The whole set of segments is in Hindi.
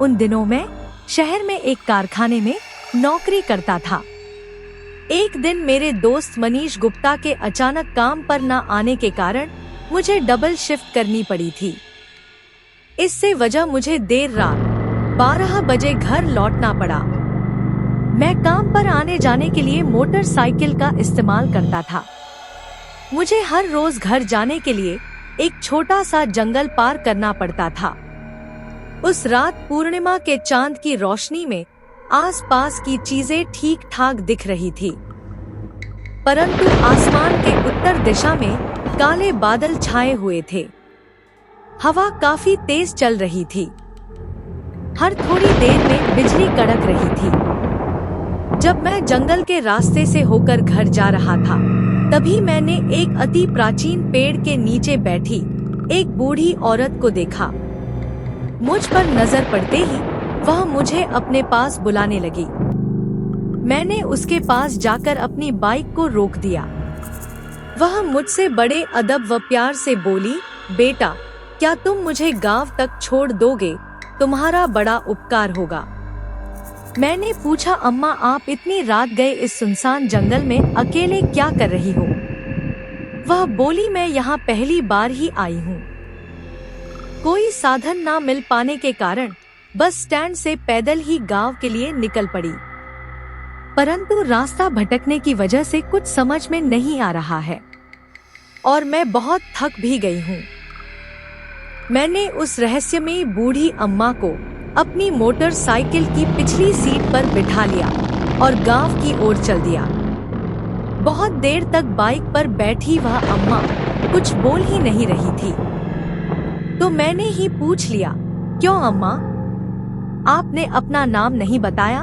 उन दिनों मैं शहर में एक कारखाने में नौकरी करता था। एक दिन मेरे दोस्त मनीष गुप्ता के अचानक काम पर न आने के कारण मुझे डबल शिफ्ट करनी पड़ी थी। इससे वजह मुझे देर रात 12 बजे घर लौटना पड़ा। मैं काम पर आने जाने के लिए मोटरसाइकिल का इस्तेमाल करता था। मुझे हर रोज घर जाने के लिए एक छोटा सा जंगल पार करना पड़ता था। उस रात पूर्णिमा के चांद की रोशनी में आसपास की चीजें ठीक ठाक दिख रही थी, परंतु आसमान के उत्तर दिशा में काले बादल छाए हुए थे। हवा काफी तेज चल रही थी। हर थोड़ी देर में बिजली कड़क रही थी। जब मैं जंगल के रास्ते से होकर घर जा रहा था, तभी मैंने एक अति प्राचीन पेड़ के नीचे बैठी एक बूढ़ी औरत को देखा। मुझ पर नजर पड़ते ही वह मुझे अपने पास बुलाने लगी। मैंने उसके पास जाकर अपनी बाइक को रोक दिया। वह मुझसे बड़े अदब व प्यार से बोली, बेटा, क्या तुम मुझे गांव तक छोड़ दोगे? तुम्हारा बड़ा उपकार होगा। मैंने पूछा, अम्मा, आप इतनी रात गए इस सुनसान जंगल में अकेले क्या कर रही हो? वह बोली, मैं यहाँ पहली बार ही आई हूँ। कोई साधन ना मिल पाने के कारण बस स्टैंड से पैदल ही गांव के लिए निकल पड़ी, परंतु रास्ता भटकने की वजह से कुछ समझ में नहीं आ रहा है और मैं बहुत थक भी गई हूँ। मैंने उस रहस्यमयी बूढ़ी अम्मा को अपनी मोटरसाइकिल की पिछली सीट पर बिठा लिया और गांव की ओर चल दिया। बहुत देर तक बाइक पर बैठी वह अम्मा कुछ बोल ही नहीं रही थी, तो मैंने ही पूछ लिया, क्यों अम्मा, आपने अपना नाम नहीं बताया?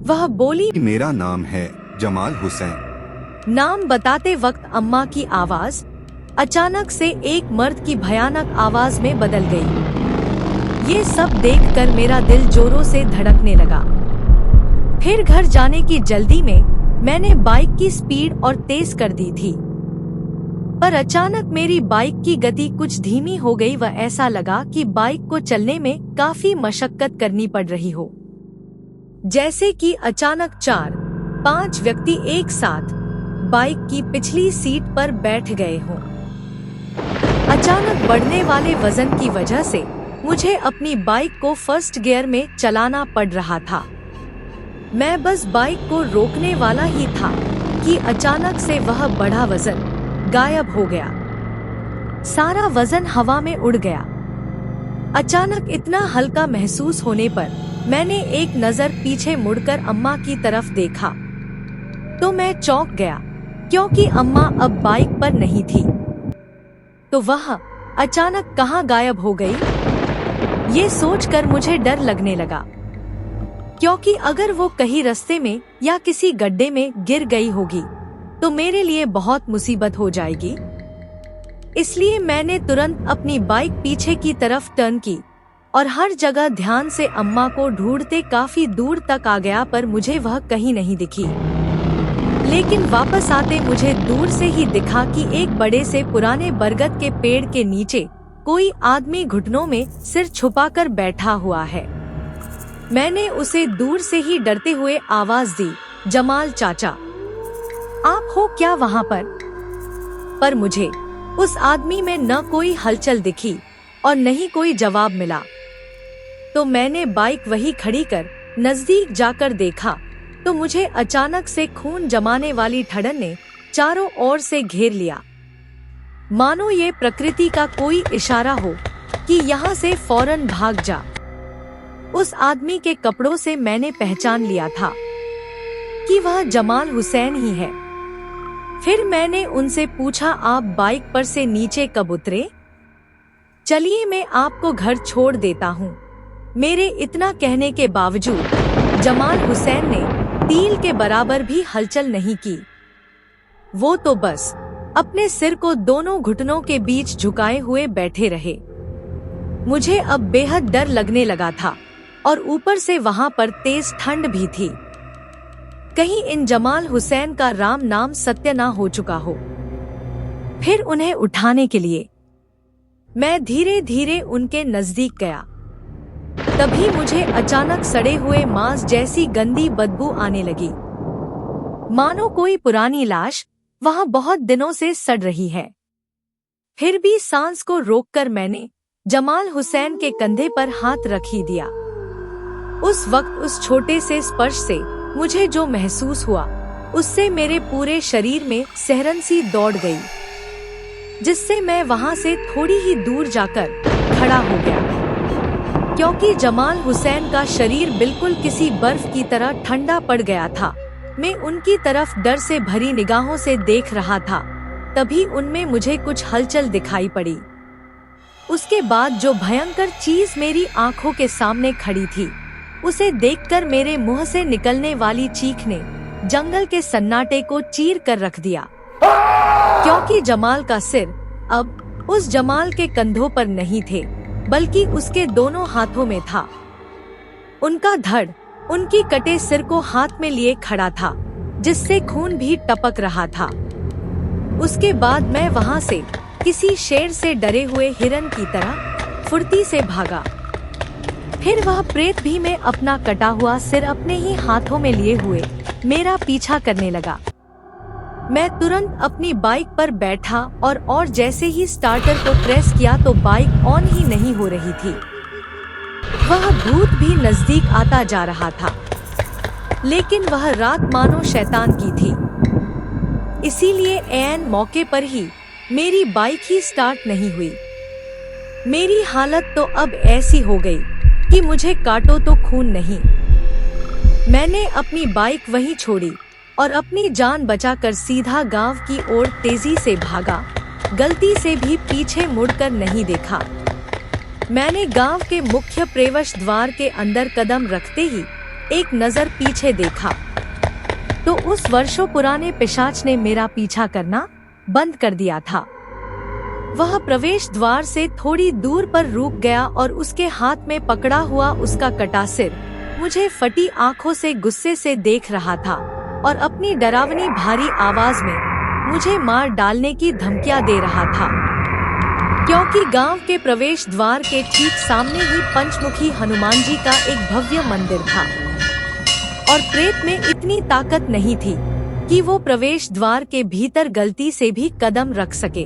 वह बोली, मेरा नाम है जमाल हुसैन। नाम बताते वक्त अम्मा की आवाज अचानक से एक मर्द की भयानक आवाज में बदल गई। ये सब देखकर मेरा दिल जोरों से धड़कने लगा। फिर घर जाने की जल्दी में मैंने बाइक की स्पीड और तेज कर दी थी, पर अचानक मेरी बाइक की गति कुछ धीमी हो गई व ऐसा लगा कि बाइक को चलने में काफी मशक्कत करनी पड़ रही हो। जैसे कि अचानक 4-5 व्यक्ति एक साथ बाइक की पिछली सीट पर बैठ गए हों। अचानक बढ़ने वाले वजन की वजह से मुझे अपनी बाइक को फर्स्ट गियर में चलाना पड़ रहा था। मैं बस बाइक को रोकने वाला ही था कि अचानक से वह बड़ा वजन गायब हो गया। सारा वजन हवा में उड़ गया। अचानक इतना हल्का महसूस होने पर मैंने एक नजर पीछे मुड़कर अम्मा की तरफ देखा, तो मैं चौंक गया क्योंकि अम्मा अब बाइक पर नहीं थी। तो वह अचानक कहाँ गायब हो गई? ये सोचकर मुझे डर लगने लगा, क्योंकि अगर वो कहीं रास्ते में या किसी गड्ढे में गिर गई होगी तो मेरे लिए बहुत मुसीबत हो जाएगी। इसलिए मैंने तुरंत अपनी बाइक पीछे की तरफ टर्न की और हर जगह ध्यान से अम्मा को ढूंढते काफी दूर तक आ गया, पर मुझे वह कहीं नहीं दिखी। लेकिन वापस आते मुझे दूर से ही दिखा कि एक बड़े से पुराने बरगद के पेड़ के नीचे कोई आदमी घुटनों में सिर छुपाकर बैठा हुआ है। मैंने उसे दूर से ही डरते हुए आवाज दी, जमाल चाचा, आप हो क्या वहाँ पर? पर मुझे उस आदमी में न कोई हलचल दिखी और न ही कोई जवाब मिला। तो मैंने बाइक वहीं खड़ी कर नजदीक जाकर देखा तो मुझे अचानक से खून जमाने वाली ठंडन ने चारों ओर से घेर लिया, मानो ये प्रकृति का कोई इशारा हो कि यहाँ से फौरन भाग जा। उस आदमी के कपड़ों से मैंने पहचान लिया था कि वह जमाल हुसैन ही है। फिर मैंने उनसे पूछा, आप बाइक पर से नीचे कब उतरे? चलिए मैं आपको घर छोड़ देता हूँ। मेरे इतना कहने के बावजूद जमाल हुसैन ने तिल के बराबर भी हलचल नहीं की। वो तो बस अपने सिर को दोनों घुटनों के बीच झुकाए हुए बैठे रहे। मुझे अब बेहद डर लगने लगा था और ऊपर से वहाँ पर तेज ठंड भी थी। कहीं इन जमाल हुसैन का राम नाम सत्य ना हो चुका हो। फिर उन्हें उठाने के लिए मैं धीरे धीरे उनके नजदीक गया। तभी मुझे अचानक सड़े हुए मांस जैसी गंदी बदबू आने लगी, मानो कोई पुरानी लाश वहां बहुत दिनों से सड़ रही है। फिर भी सांस को रोककर मैंने जमाल हुसैन के कंधे पर हाथ रख ही दिया। उस वक्त उस छोटे से स्पर्श से मुझे जो महसूस हुआ, उससे मेरे पूरे शरीर में सिहरन सी दौड़ गई, जिससे मैं वहां से थोड़ी ही दूर जाकर खड़ा हो गया, क्योंकि जमाल हुसैन का शरीर बिल्कुल किसी बर्फ की तरह ठंडा पड़ गया था। मैं उनकी तरफ डर से भरी निगाहों से देख रहा था। तभी उनमें मुझे कुछ हलचल दिखाई पड़ी। उसके बाद जो भयंकर चीज मेरी आंखों के सामने खड़ी थी, उसे देखकर मेरे मुंह से निकलने वाली चीख ने जंगल के सन्नाटे को चीर कर रख दिया, क्योंकि जमाल का सिर अब उस जमाल के कंधों पर नहीं थे, बल्कि उसके दोनों हाथों में था। उनका धड़ उनकी कटे सिर को हाथ में लिए खड़ा था, जिससे खून भी टपक रहा था। उसके बाद मैं वहां से किसी शेर से डरे हुए हिरन की तरह फुर्ती से भागा। फिर वह प्रेत भी मैं अपना कटा हुआ सिर अपने ही हाथों में लिए हुए मेरा पीछा करने लगा। मैं तुरंत अपनी बाइक पर बैठा और जैसे ही स्टार्टर को प्रेस किया तो बाइक ऑन ही नहीं हो रही थी। वह भूत भी नजदीक आता जा रहा था, लेकिन वह रात मानो शैतान की थी। इसीलिए ऐन मौके पर ही मेरी बाइक ही स्टार्ट नहीं हुई। मेरी हालत तो अब ऐसी हो गई कि मुझे काटो तो खून नहीं। मैंने अपनी बाइक वहीं छोड़ी और अपनी जान बचाकर सीधा गांव की ओर तेजी से भागा। गलती से भी पीछे मुड़कर नहीं देखा। मैंने गांव के मुख्य प्रवेश द्वार के अंदर कदम रखते ही एक नजर पीछे देखा, तो उस वर्षों पुराने पिशाच ने मेरा पीछा करना बंद कर दिया था। वह प्रवेश द्वार से थोड़ी दूर पर रुक गया और उसके हाथ में पकड़ा हुआ उसका कटा सिर मुझे फटी आंखों से गुस्से से देख रहा था और अपनी डरावनी भारी आवाज में मुझे मार डालने की धमकियां दे रहा था, क्योंकि गांव के प्रवेश द्वार के ठीक सामने ही पंचमुखी हनुमान जी का एक भव्य मंदिर था और प्रेत में इतनी ताकत नहीं थी कि वो प्रवेश द्वार के भीतर गलती से भी कदम रख सके।